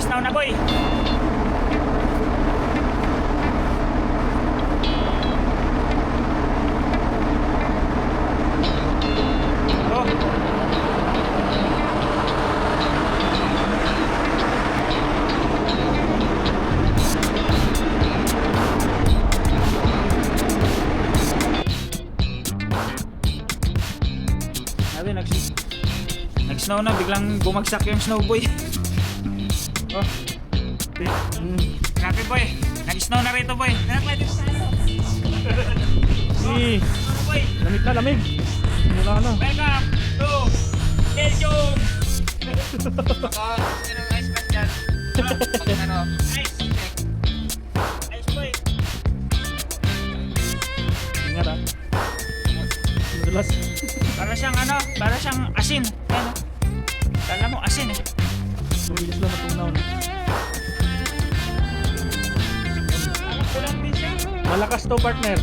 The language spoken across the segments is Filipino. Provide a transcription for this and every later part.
Nag-snow na boy. Sabi, nag-snow na, biglang bumagsak yung snow boy. Oh. Grabe boy, nag-snow na rito boy. Pwede sa ano? Boy. Lamig na, lamig. Mula na. Welcome to Belgium. Sino ang ice pack dyan? Ano? Ice. Ice boy. Ingat ah. Madulas. Para siyang ano, para siyang asin. Ayan, oh. Kala mo asin eh. Mabilis lang matunaw. Parang kulang din siya. Malakas to partner.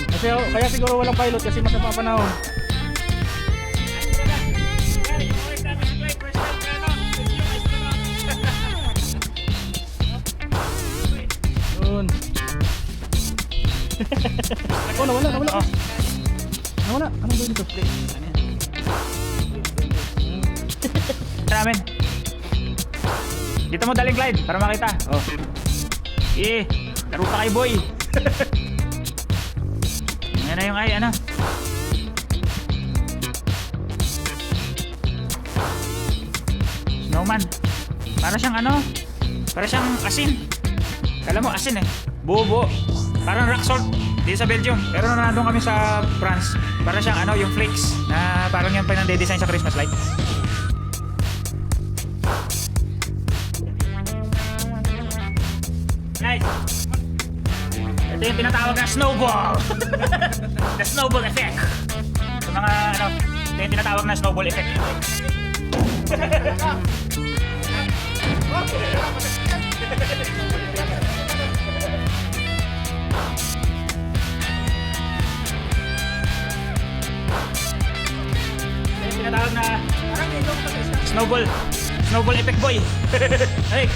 Kasi kaya siguro walang pilot kasi masama panahon. Ano ba na? Ay, first time is play, first time ka ano? Belgium ice cream, oh. Yun. Oh, nawala, nawala. Oh. Nawala. Anong gawin ito? Ano yan? Namin. Dito mo daling Clyde para makita. Oh. Laro ka kay boy. Yan na yung ay ano. Snowman. Para siyang ano? Para siyang asin. Kala mo asin eh. Buo-buo. Parang rock salt dito sa Belgium. Pero nandun kami sa France. Para siyang ano, yung flakes na parang yung pinang-design sa Christmas light. Nice. Ito yung tinatawag na snowball. The snowball effect. Sa mga ano, ito yung tinatawag na snowball effect. Ito yung tinatawag na snowball. Snowball effect boy. Hey.